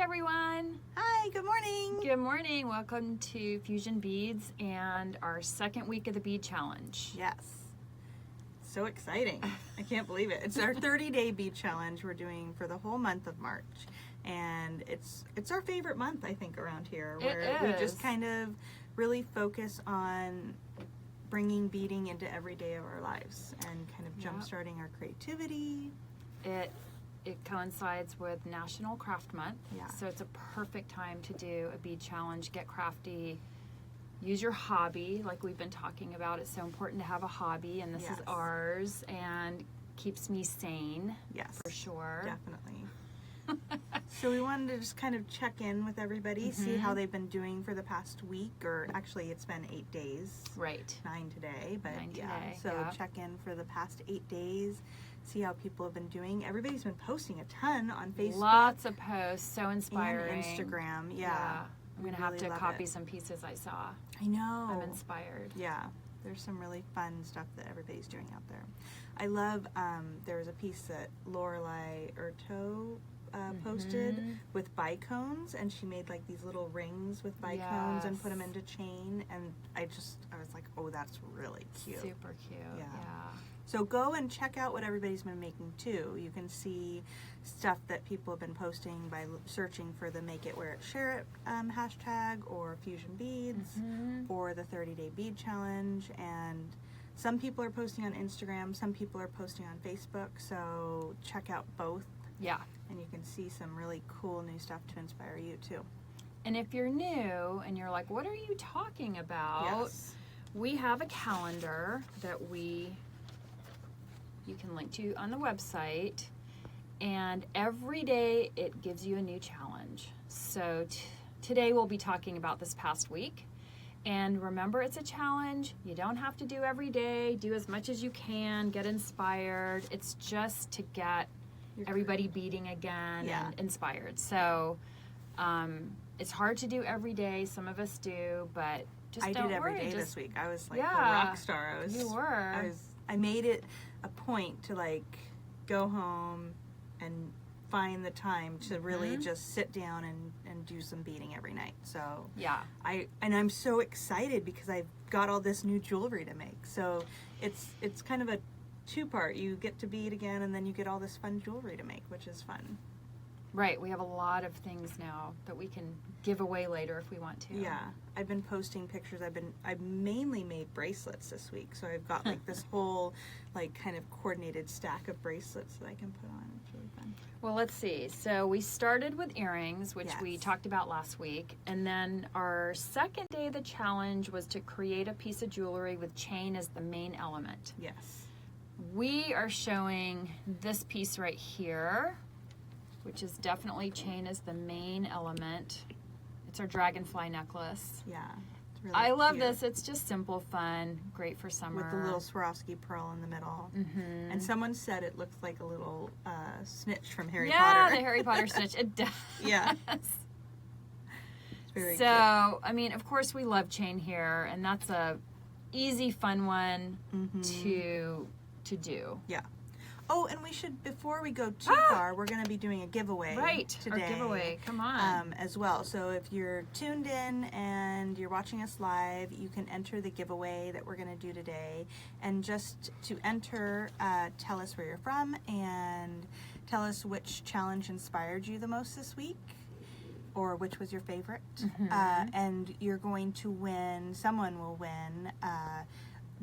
everyone. Hi, good morning. Good morning. Welcome to Fusion Beads and our second week of the bead challenge. Yes. So exciting. I can't believe it. It's our 30-day bead challenge we're doing for the whole month of March. And it's our favorite month, I think, around here, where we just kind of really focus on bringing beading into every day of our lives and kind of jump-starting our creativity. It coincides with National Craft Month, so it's a perfect time to do a bead challenge, get crafty, use your hobby like we've been talking about. It's so important to have a hobby, and this is ours, and keeps me sane, for sure. Definitely. So we wanted to just kind of check in with everybody, see how they've been doing for the past week, or actually it's been 8 days. Right. 9 today, but 9 today, check in for the past 8 days, see how people have been doing. Everybody's been posting a ton on Facebook. Lots of posts, so inspiring. And Instagram, I'm going to have to copy some pieces I saw. I know. I'm inspired. Yeah. There's some really fun stuff that everybody's doing out there. I love, there was a piece that Lorelei Urto posted with bicones, and she made like these little rings with bicones and put them into chain, and I was like, oh, that's really cute. Super cute. Yeah. So go and check out what everybody's been making too. You can see stuff that people have been posting by searching for the Make It Wear It Share It hashtag, or Fusion Beads, or the 30-day bead challenge. And some people are posting on Instagram, some people are posting on Facebook, so check out both. Yeah. And you can see some really cool new stuff to inspire you too. And if you're new and you're like, what are you talking about? We have a calendar that you can link to on the website, and every day it gives you a new challenge. So today we'll be talking about this past week. And remember, it's a challenge. You don't have to do every day. Do as much as you can. Get inspired. It's just to get everybody beading again and inspired. So it's hard to do every day. Some of us do, but I did every day this week. I was like the rock star. I made it a point to like go home and find the time to really just sit down and do some beading every night. So I'm so excited because I've got all this new jewelry to make. So it's kind of a two-part. You get to bead again, and then you get all this fun jewelry to make, which is fun. Right, we have a lot of things now that we can give away later if we want to. Yeah, I've been posting pictures. I've mainly made bracelets this week, so I've got like this whole like kind of coordinated stack of bracelets that I can put on. It's really fun. Well, let's see. So we started with earrings, which we talked about last week, and then our second day of the challenge was to create a piece of jewelry with chain as the main element. Yes. We are showing this piece right here, which is definitely chain as the main element. It's our dragonfly necklace. Yeah, it's really I love this. It's just simple, fun, great for summer. With the little Swarovski pearl in the middle. And someone said it looks like a little snitch from Harry Potter. Yeah, the Harry Potter snitch. It does. Yeah. It's very cute. I mean, of course we love chain here, and that's a easy, fun one to do. Yeah. Oh, and we should, before we go too far, we're going to be doing a giveaway today. Our giveaway. Come on. As well. So if you're tuned in and you're watching us live, you can enter the giveaway that we're going to do today. And just to enter, tell us where you're from and tell us which challenge inspired you the most this week, or which was your favorite. And you're going to win, someone will win,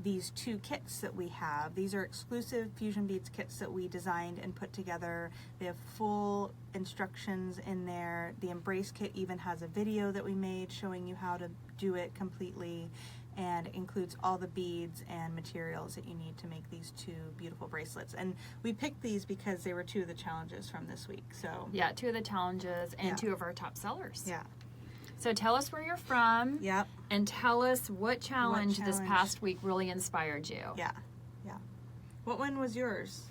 these 2 kits that we have. These are exclusive Fusion Beads kits that we designed and put together. They have full instructions in there. The Embrace kit even has a video that we made showing you how to do it completely, and it includes all the beads and materials that you need to make these 2 beautiful bracelets. And we picked these because they were 2 of the challenges from this week. So yeah, 2 of the challenges and 2 of our top sellers. Yeah. So tell us where you're from. And tell us what challenge this past week really inspired you. Yeah. What one was yours?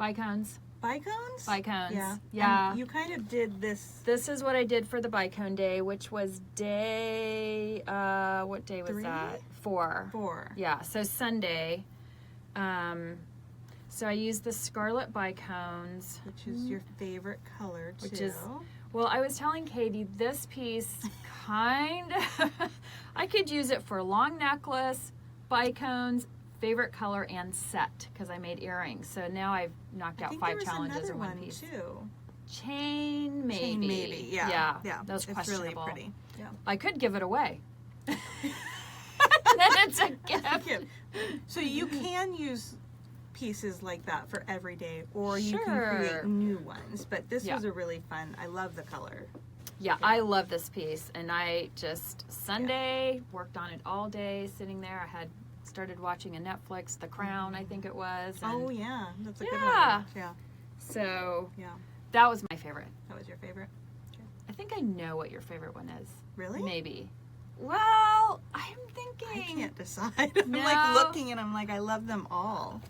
Bicones. Bicones? Bicones. Yeah. You kind of did this. This is what I did for the bicone day, which was day, what day was 3? that? 4. 4. Yeah, so Sunday. So I used the scarlet bicones. Which is your favorite color, too. Well, I was telling Katie, this piece kind of, I could use it for long necklace, bicones, favorite color, and set, because I made earrings. So now I've knocked out 5 challenges in one piece. Too. Chain, maybe. Chain, maybe. Yeah. Yeah. Yeah. That was questionable. It's really pretty. Yeah. I could give it away. Then it's a gift. So you can use pieces like that for every day, or you can Sure. create new ones. But this Yeah. was a really fun. I love the color. Yeah, I love this piece, and I just Sunday worked on it all day, sitting there. I had started watching a Netflix, The Crown, I think it was. And Oh yeah, that's a good one. Yeah. Yeah. So Yeah. that was my favorite. That was your favorite. I think I know what your favorite one is. Really? Maybe. Well, I'm thinking. I can't decide. I'm No. like looking and I'm like, I love them all.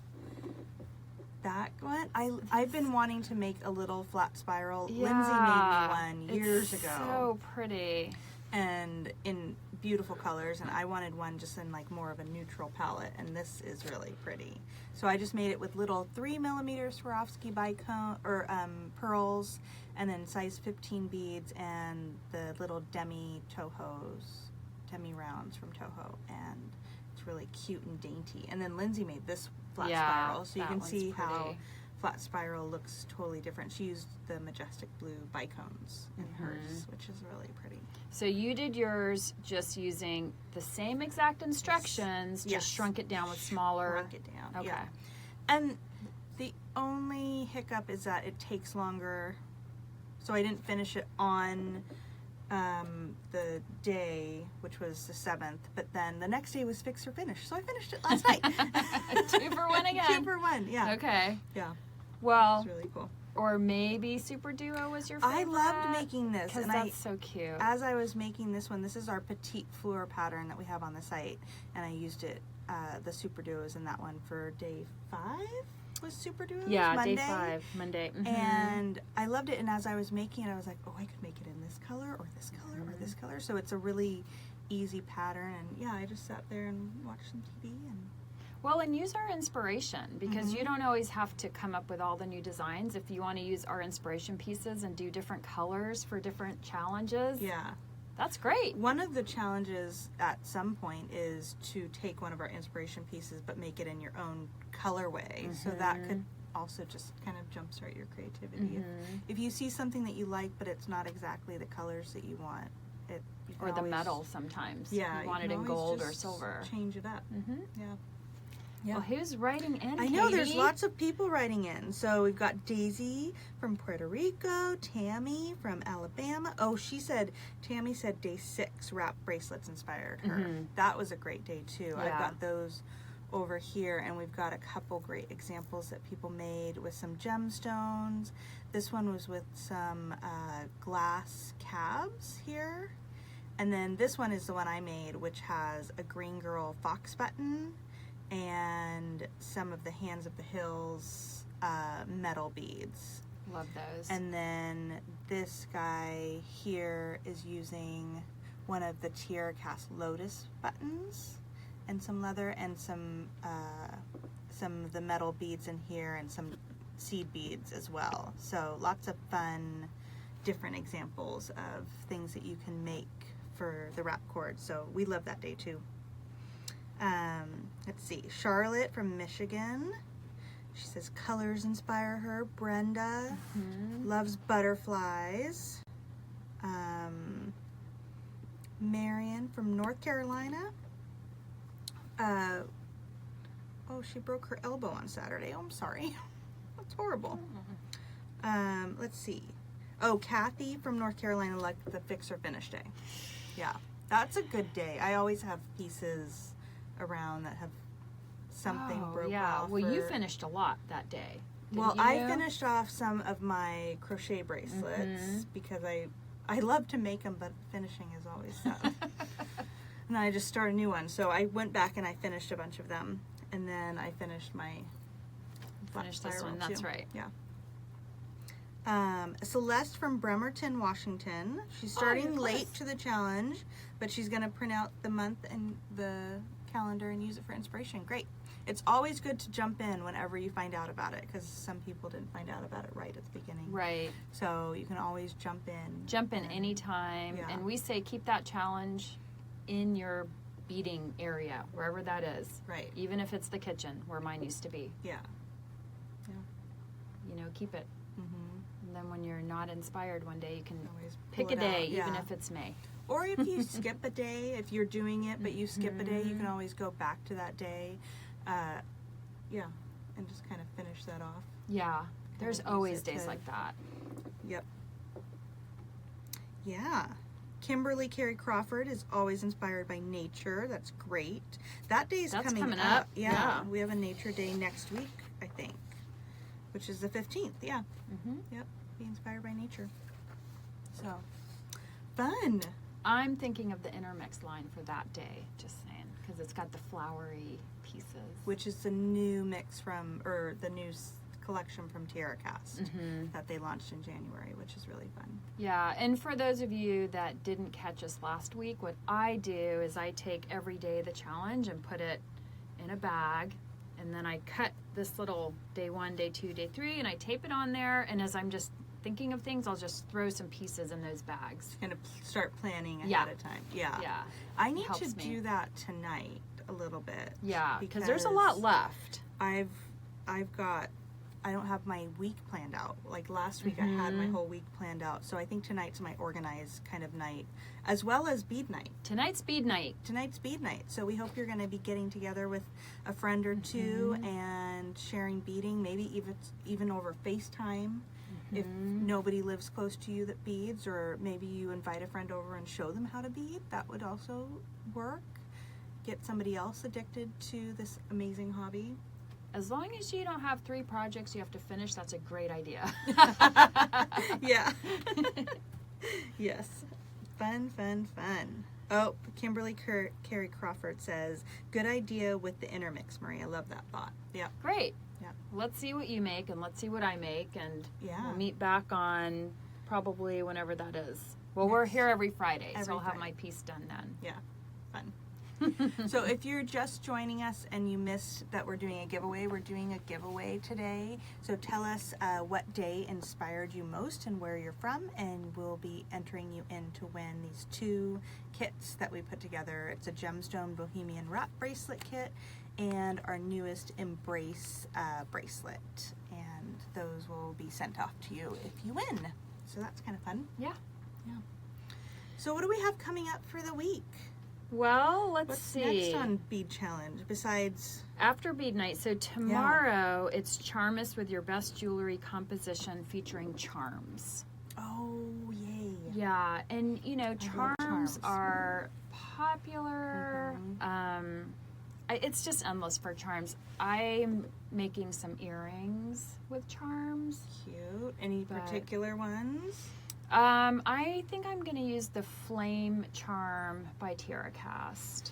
That one, I've been wanting to make a little flat spiral. Yeah, Lindsay made me one years it's ago. So pretty. And in beautiful colors, and I wanted one just in like more of a neutral palette, and this is really pretty. So I just made it with little 3mm Swarovski bicone or pearls, and then size 15 beads, and the little demi rounds from Toho, and it's really cute and dainty. And then Lindsay made this flat spiral, so you that can one's see how pretty. flat spiral looks totally different. She used the majestic blue bicones in hers, which is really pretty. So you did yours just using the same exact instructions, Yes. just shrunk it down with smaller. Shrunk it down. Okay. Yeah. And the only hiccup is that it takes longer. So I didn't finish it on the day, which was the 7th, but then the next day was fix or finish. So I finished it last night. 2 for 1 again. 2 for 1, yeah. Okay. Yeah. Well, It's really cool. or maybe Super Duo was your favorite. I loved making this. Because And that's so cute. as I was making this one, this is our petite fleur pattern that we have on the site, and I used it, the Super Duos in that one for day 5 was Super Duos? Yeah, Monday. day 5, Monday. Mhm. And I loved it, and as I was making it, I was like, oh, I could make it in this color, or this color, or this color. So it's a really easy pattern, and yeah, I just sat there and watched some TV, and Well, and use our inspiration, because you don't always have to come up with all the new designs. If you want to use our inspiration pieces and do different colors for different challenges, yeah. that's great. One of the challenges at some point is to take one of our inspiration pieces but make it in your own colorway. So that could also just kind of jumpstart your creativity. If you see something that you like but it's not exactly the colors that you want, you can Or the always- metal sometimes. Yeah, You want can it in always gold or just silver. Change it up. Yeah. Well, who's writing in, I know there's Katie? lots of people writing in. So we've got Daisy from Puerto Rico, Tammy from Alabama. Oh, Tammy said day 6 wrap bracelets inspired her. That was a great day too. I've Yeah. got those over here, and we've got a couple great examples that people made with some gemstones. This one was with some glass cabs here. And then this one is the one I made, which has a Green Girl fox button and some of the Hands of the Hills metal beads. Love those. And then this guy here is using one of the TierraCast lotus buttons and some leather, and some of the metal beads in here, and some seed beads as well. So lots of fun, different examples of things that you can make for the wrap cord. So we love that day too. Let's see, Charlotte from Michigan. She says colors inspire her. Brenda loves butterflies. Marion from North Carolina. Oh, she broke her elbow on Saturday. Oh, I'm sorry. That's horrible. Let's see. Oh, Kathy from North Carolina liked the fix or finish day. Yeah, that's a good day. I always have pieces around that have something broke off. Well, you or- finished a lot that day. Well, didn't I you? finished off some of my crochet bracelets because I love to make them, but finishing is always tough. And I just started a new one, so I went back and I finished a bunch of them, and then I finished my flat Finished this spiral one, that's too. right. Yeah. Celeste from Bremerton, Washington. She's starting you're late close. to the challenge, but she's going to print out the month and the calendar and use it for inspiration. Great. It's always good to jump in whenever you find out about it, because some people didn't find out about it right at the beginning. Right. So you can always jump in. Jump in anytime. Yeah. And we say keep that challenge in your beading area, wherever that is. Right. Even if it's the kitchen, where mine used to be. Yeah. You know, keep it. Mm-hmm. And then when you're not inspired one day, you can Always pick pull a it out. day, even Yeah. if it's May. Or if you skip a day, if you're doing it but you skip a day, you can always go back to that day. And just kind of finish that off. Yeah. There's use always it days to- like that. Yep. Yeah. Kimberly Carey Crawford is always inspired by nature. That's great. That day is That's coming coming up. up. Yeah. Yeah. We have a nature day next week, I think, which is the 15th. Yeah. Mm-hmm. Yep. Be inspired by nature. So, fun. I'm thinking of the intermix line for that day, just saying, because it's got the flowery pieces. Which is the new mix from, or the new collection from TierraCast that they launched in January, which is really fun. Yeah, and for those of you that didn't catch us last week, what I do is I take every day the challenge and put it in a bag, and then I cut this little day 1, day 2, day 3, and I tape it on there, and as I'm just thinking of things, I'll just throw some pieces in those bags. Kind of start planning ahead Yeah. of time. Yeah. Yeah. I need to helps me. do that tonight a little bit. Yeah, because there's a lot left. I don't have my week planned out. Like last week I had my whole week planned out. So I think tonight's my organized kind of night, as well as bead night. Tonight's bead night. Tonight's bead night. So we hope you're going to be getting together with a friend or two and sharing beading, maybe even over FaceTime. If nobody lives close to you that beads, or maybe you invite a friend over and show them how to bead, that would also work. Get somebody else addicted to this amazing hobby. As long as you don't have 3 projects you have to finish, that's a great idea. Yeah. Yes. Fun. Oh, Kimberly Carey Crawford says, good idea with the intermix, Marie. I love that thought. Yeah. Great. Yeah. Let's see what you make, and let's see what I make, and Yeah. we'll meet back on probably whenever that is. Well, we're here every Friday, so I'll have my piece done then. Yeah. Fun. So if you're just joining us and you missed that we're doing a giveaway, we're doing a giveaway today. So tell us what day inspired you most and where you're from, and we'll be entering you in to win these 2 kits that we put together. It's a gemstone bohemian wrap bracelet kit and our newest embrace bracelet, and those will be sent off to you if you win. So that's kind of fun. Yeah. So what do we have coming up for the week? Well, let's What's see. next on Bead Challenge besides... After bead night, so tomorrow it's Charm-Us with your best jewelry composition featuring charms. Oh, yay. Yeah, and you know, love charms charms. are popular. It's just endless for charms. I'm making some earrings with charms. Cute. Any But- particular ones? I think I'm going to use the Flame Charm by TierraCast.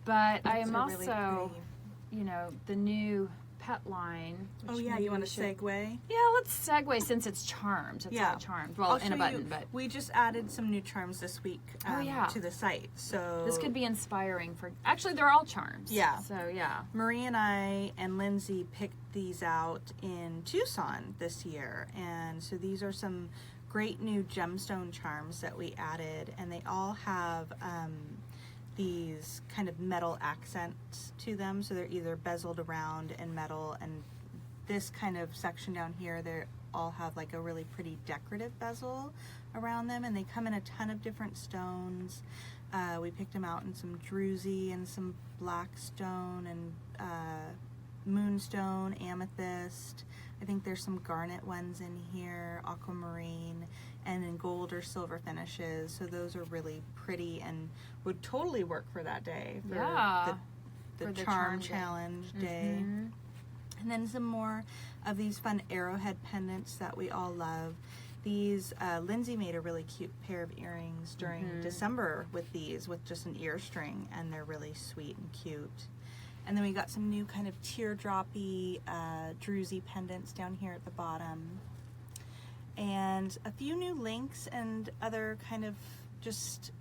But I am Those are really also, pretty. you know, the new pet line. Oh, which yeah, maybe you want we to should- segue? Yeah, let's segue since it's charms. It's Yeah. all charms. Well, I'll in a show button, you- but we just added some new charms this week to the site. So this could be inspiring for. Actually, they're all charms. Yeah. So yeah. Marie and I and Lindsay picked these out in Tucson this year, and so these are some great new gemstone charms that we added, and they all have these kind of metal accents to them, so they're either bezeled around in metal, and this kind of section down here, they all have like a really pretty decorative bezel around them, and they come in a ton of different stones. We picked them out in some druzy and some black stone and moonstone, amethyst. I think there's some garnet ones in here, aquamarine, and in gold or silver finishes. So those are really pretty and would totally work for that day. For Yeah. the For the charm charm day. challenge day. Mhm. And then some more of these fun arrowhead pendants that we all love. These, Lindsay made a really cute pair of earrings during December with these, with just an ear string, and they're really sweet and cute. And then we got some new kind of teardroppy, druzy pendants down here at the bottom. And a few new links and other kind of just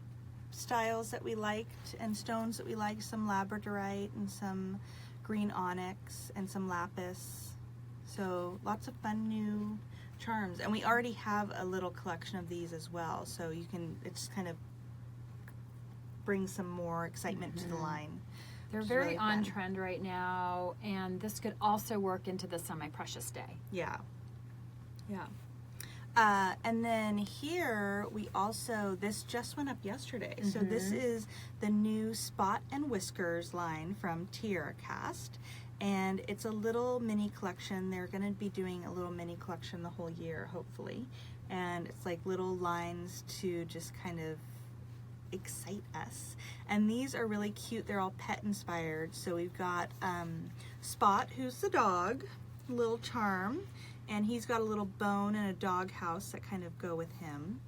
styles that we liked and stones that we liked, some labradorite and some green onyx, and some lapis. So lots of fun new charms. And we already have a little collection of these as well. So you can, it's kind of bring some more excitement to the line. They're very really on trend right now, and this could also work into the semi-precious day. Yeah. Yeah. And then here we also, this just went up yesterday. So this is the new Spot and Whiskers line from TierraCast. And it's a little mini collection. They're going to be doing a little mini collection the whole year, hopefully. And it's like little lines to just kind of excite us. And these are really cute. They're all pet inspired. So we've got Spot, who's the dog, little charm, and he's got a little bone and a dog house that kind of go with him.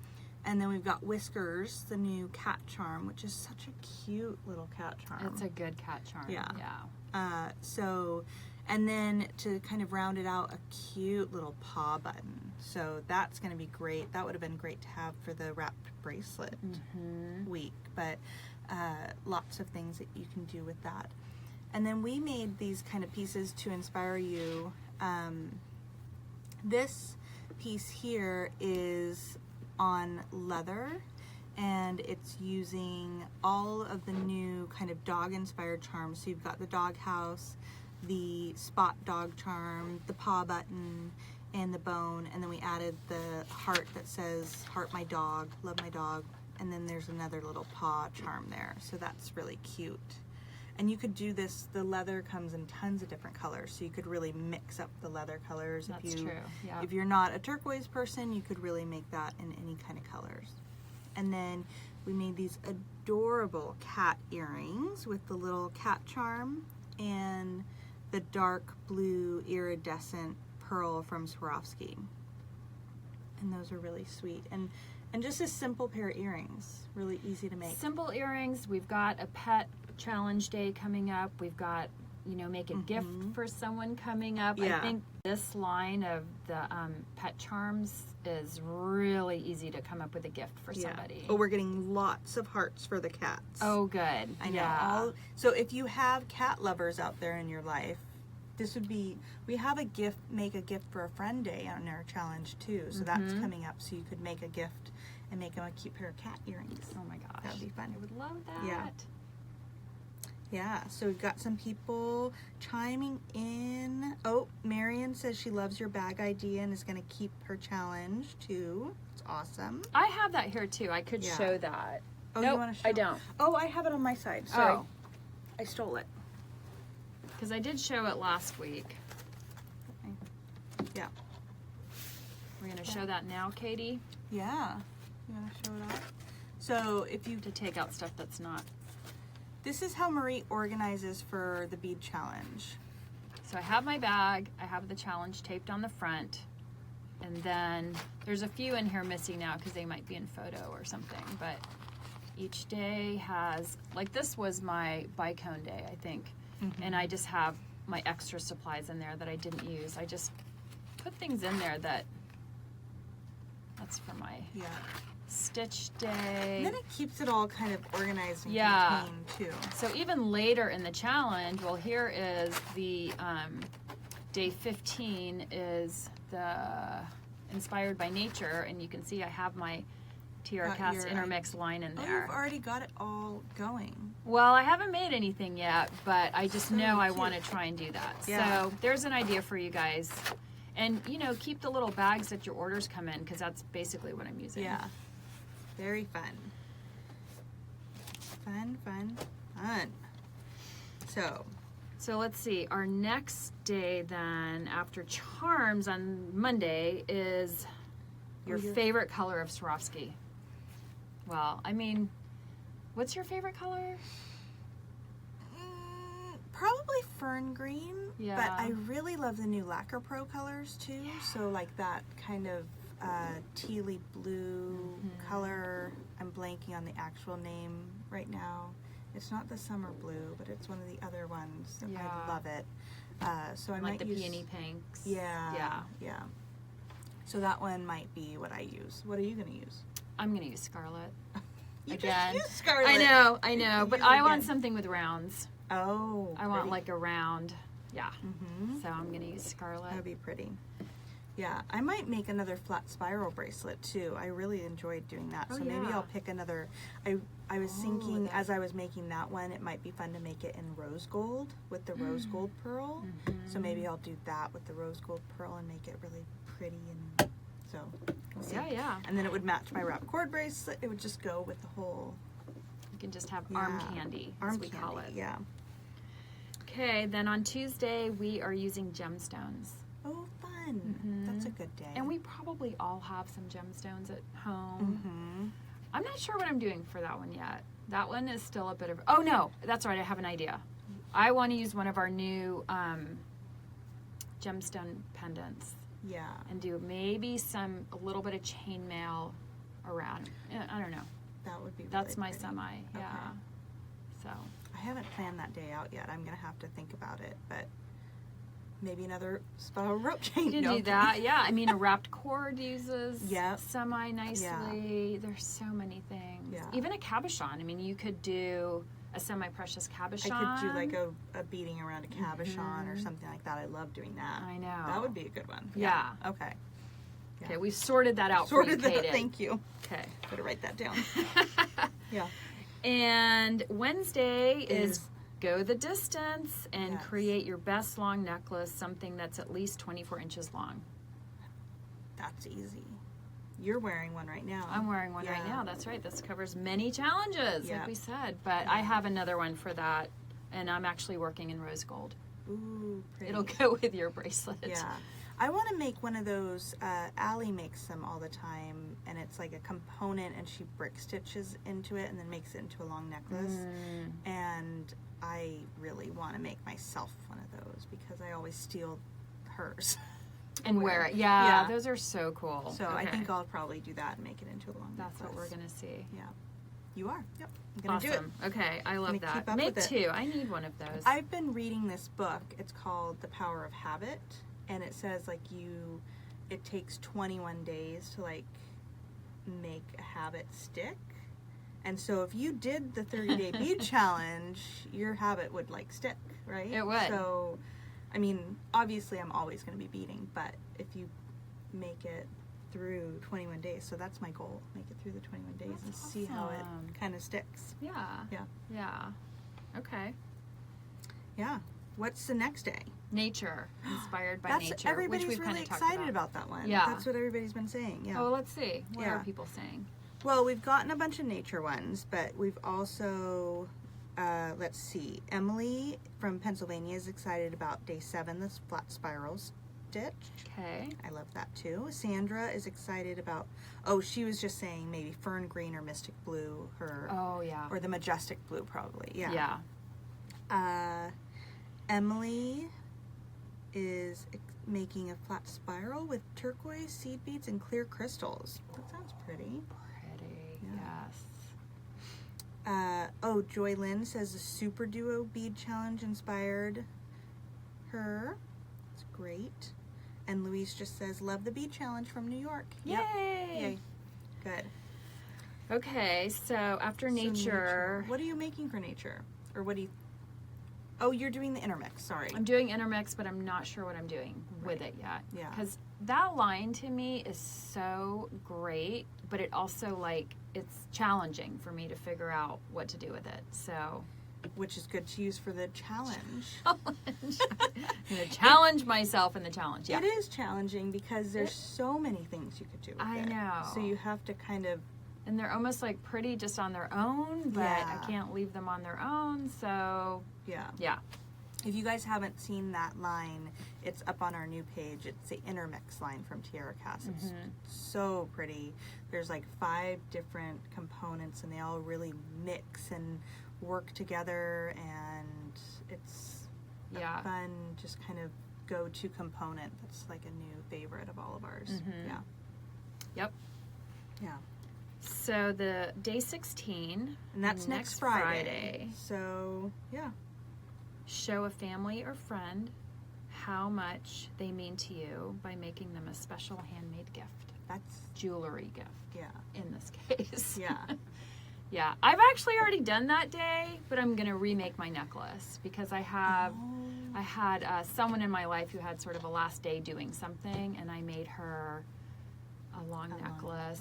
And then we've got Whiskers, the new cat charm, which is such a cute little cat charm. It's a good cat charm. Yeah. Yeah. So, and then to kind of round it out, a cute little paw button. So that's going to be great. That would have been great to have for the wrapped bracelet week, but lots of things that you can do with that. And then we made these kind of pieces to inspire you. This piece here is on leather, and it's using all of the new kind of dog inspired charms. So you've got the dog house, the Spot dog charm, the paw button, and the bone, and then we added the heart that says heart my dog, love my dog, and then there's another little paw charm there. So that's really cute. And you could do this, the leather comes in tons of different colors, so you could really mix up the leather colors. That's true, yeah. If you're not a turquoise person, you could really make that in any kind of colors. And then we made these adorable cat earrings with the little cat charm and the dark blue iridescent pearl from Swarovski. And those are really sweet. And just a simple pair of earrings, really easy to make. Simple earrings. We've got a pet challenge day coming up. We've got, you know, make a gift for someone coming up. Yeah. I think this line of the pet charms is really easy to come up with a gift for somebody. Oh, we're getting lots of hearts for the cats. Oh, good. I know. Yeah. So if you have cat lovers out there in your life, this would be, we have a gift, make a gift for a friend day on our challenge too. So that's coming up. So you could make a gift and make them a cute pair of cat earrings. Oh my gosh. That would be fun. I would love that. Yeah. Yeah, so we've got some people chiming in. Oh, Marion says she loves your bag idea and is going to keep her challenge too. It's awesome. I have that here too. I could show that. Oh, nope, you want to show? I don't. Oh, I have it on my side. Sorry. Oh. I stole it. Because I did show it last week. Yeah. We're going to show that now, Katie? Yeah. You want to show it off? So if you... To take out stuff that's not... This is how Marie organizes for the bead challenge. So I have my bag, I have the challenge taped on the front, and then there's a few in here missing now because they might be in photo or something, but each day has, like this was my bicone day, I think, and I just have my extra supplies in there that I didn't use. I just put things in there that's for my stitch day. And then it keeps it all kind of organized and Yeah. contained too. So even later in the challenge, well, here is the day 15 is the Inspired by Nature, and you can see I have my TierraCast Intermix line in Oh, there. you've already got it all going. Well, I haven't made anything yet, but I just So know I cute. want to try and do that. Yeah. So there's an idea for you guys. And, you know, keep the little bags that your orders come in, because that's basically what I'm using. Yeah. Very fun. Fun, fun, fun. So let's see. Our next day then, after Charms on Monday, is your favorite color of Swarovski. Well, I mean, what's your favorite color? Probably fern green, Yeah. but I really love the new Lacquer Pro colors too. Yeah. So like that kind of tealy blue color. I'm blanking on the actual name right now. It's not the summer blue, but it's one of the other ones. Yeah. I love it. So I Like might the use peony pinks. Yeah. So that one might be what I use. What are you gonna use? I'm gonna use Scarlet. You Again. just used Scarlet. I know, but I want something with rounds. Oh, I want pretty. like a round. Yeah. Mm-hmm. So I'm going to use scarlet. That would be pretty. Yeah, I might make another flat spiral bracelet too. I really enjoyed doing that. Oh, So maybe yeah. I'll pick another. I was Oh, thinking that- as I was making that one, it might be fun to make it in rose gold with the rose gold pearl. So maybe I'll do that with the rose gold pearl and make it really pretty. And so we'll see. Yeah. And then it would match my wrap cord bracelet. It would just go with the whole You can just have arm Yeah. candy, arm as we candy. call it. Yeah. Okay, then on Tuesday, we are using gemstones. Oh, fun. Mhm. That's a good day. And we probably all have some gemstones at home. Mm-hmm. I'm not sure what I'm doing for that one yet. That one is still a bit of... Oh, no. That's right. I have an idea. I want to use one of our new gemstone pendants Yeah. and do maybe a little bit of chainmail around. I don't know. That would be That's really my pretty. semi. Yeah. Okay. So... I haven't planned that day out yet. I'm gonna have to think about it, but maybe another spiral rope chain. You can No, do that, yeah. I mean, a wrapped cord uses Yep. semi nicely. There's so many things. Yeah. Even a cabochon. I mean, you could do a semi-precious cabochon. I could do like a beading around a cabochon or something like that. I love doing that. I know. That would be a good one. Yeah. Okay. Okay, we've sorted that out Sorted for you, that. Kaden. Thank you. Okay. Better write that down. Yeah. And Wednesday is go the distance and Yes. create your best long necklace, something that's at least 24 inches long. That's easy. You're wearing one right now. I'm wearing one right Yeah. now. That's right. This covers many challenges, Yeah. like we said. But I have another one for that, and I'm actually working in rose gold. Ooh, pretty. It'll go with your bracelet. Yeah. I want to make one of those. Allie makes them all the time, and it's like a component, and she brick stitches into it and then makes it into a long necklace. And I really want to make myself one of those because I always steal hers. And wear it. Yeah, Yeah. those are so cool. So I Okay. think I'll probably do that and make it into a long That's what necklace. we're going to see. Yeah. You are. Yep. I'm going to do it. Awesome. Okay, I love Gonna that. keep up Me with it. too. I need one of those. I've been reading this book. It's called The Power of Habit, and it says like it takes 21 days to like make a habit stick. And so if you did the 30-day bead challenge, your habit would like stick, right? It would. So, I mean, obviously I'm always going to be beading, but if you make it through 21 days, so that's my goal, make it through the 21 days and That's see how awesome. it kind of sticks. Yeah. Yeah. Yeah. Okay. Yeah. What's the next day? Nature. Inspired by That's nature. everybody's which we've really kind of talked excited about that one. Yeah. That's what everybody's been saying. Yeah. Oh, let's see. What Yeah. are people saying? Well, we've gotten a bunch of nature ones, but we've also, let's see, Emily from Pennsylvania is excited about day 7, the flat spiral stitch. Okay. I love that too. Sandra is excited about, she was just saying maybe fern green or mystic blue, Oh, yeah. or the majestic blue probably. Yeah. Emily is making a flat spiral with turquoise seed beads and clear crystals. That sounds pretty. Pretty. Yeah. Yes. Joy Lynn says the Super Duo bead challenge inspired her. It's great. And Louise just says, love the bead challenge from New York. Yep. Yay. Yay. Good. Okay, so after So nature, What are you making for nature? Or what do you... Oh, you're doing the intermix. Sorry. I'm doing intermix, but I'm not sure what I'm doing with it yet. Yeah. Because that line to me is so great, but it also it's challenging for me to figure out what to do with it. So Which is good to use for the challenge. I'm gonna challenge myself in the challenge. Yeah. It is challenging because there's so many things you could do with I it. know. So you have to kind of... And they're almost pretty just on their own, but Yeah. I can't leave them on their own. So yeah. If you guys haven't seen that line, it's up on our new page. It's the intermix line from TierraCast. It's so pretty. There's 5 different components, and they all really mix and work together, and it's a fun, just kind of go-to component that's a new favorite of all of ours. Yeah. Yep. Yeah. So the day 16, And that's next Friday. So, yeah. Show a family or friend how much they mean to you by making them a special handmade gift. That's, Jewelry gift yeah. in this case. Yeah. Yeah, I've actually already done that day, but I'm gonna remake my necklace because I had someone in my life who had sort of a last day doing something, and I made her a long necklace.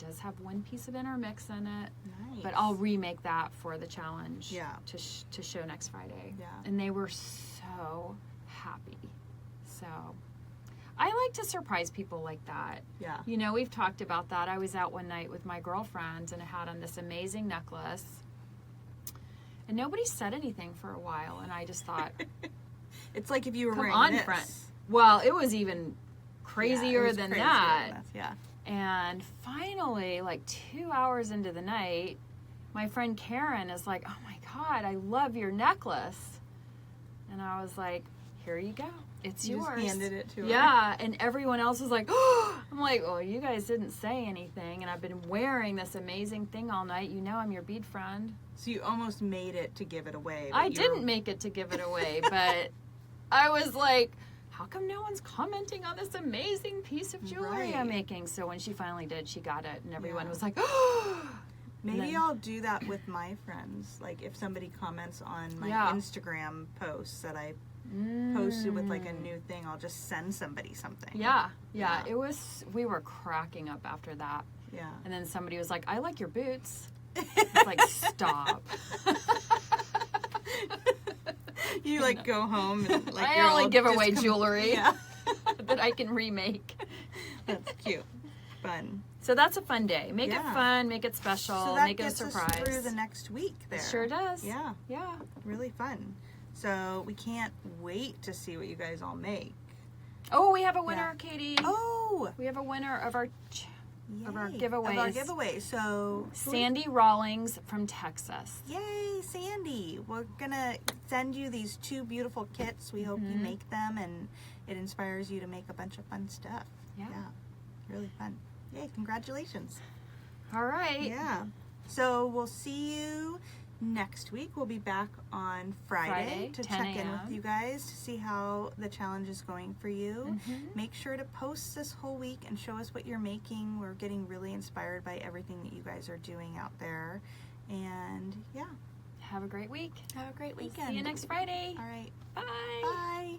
It does have one piece of intermix in it, but I'll remake that for the challenge. Yeah. To show next Friday. Yeah. And they were so happy. So I like to surprise people like that. Yeah. You know, we've talked about that. I was out one night with my girlfriends and I had on this amazing necklace. And nobody said anything for a while. And I just thought, it's like if you were come wearing on, this. friend. Well, it was even crazier than that. Yeah. And finally, like 2 hours into the night, my friend Karen is like, oh my God, I love your necklace. And I was like, here you go. It's You yours. just handed it to her. Yeah, and everyone else was like, oh, I'm like, well, you guys didn't say anything, and I've been wearing this amazing thing all night. You know I'm your bead friend. So you almost made it to give it away. I didn't make it to give it away, but I was like, how come no one's commenting on this amazing piece of jewelry I'm making? So when she finally did, she got it, and everyone was like, oh. Maybe I'll do that with my friends. Like if somebody comments on my Instagram posts that I posted with like a new thing, I'll just send somebody something. Yeah. It was, we were cracking up after that. Yeah. And then somebody was like, I like your boots. It's like, stop. You like go home and like I only give away jewelry yeah. that I can remake. That's cute. Fun. So that's a fun day. Make it fun, make it special, So that make it a gets surprise. us through the next week there. It sure does. Yeah. Yeah. Really fun. So we can't wait to see what you guys all make. Oh, we have a winner, Katie. Oh! We have a winner of our Yay. giveaways. Of our giveaway. So Sandy Rawlings from Texas. Yay, Sandy. We're going to send you these 2 beautiful kits. We hope you make them and it inspires you to make a bunch of fun stuff. Yeah. Really fun. Yay, congratulations. All right. Yeah. So we'll see you next week. We'll be back on Friday to 10 check in a.m. with you guys to see how the challenge is going for you. Make sure to post this whole week and show us what you're making. We're getting really inspired by everything that you guys are doing out there. And yeah. Have a great week. Have a great weekend. See you next Friday. All right. Bye. Bye.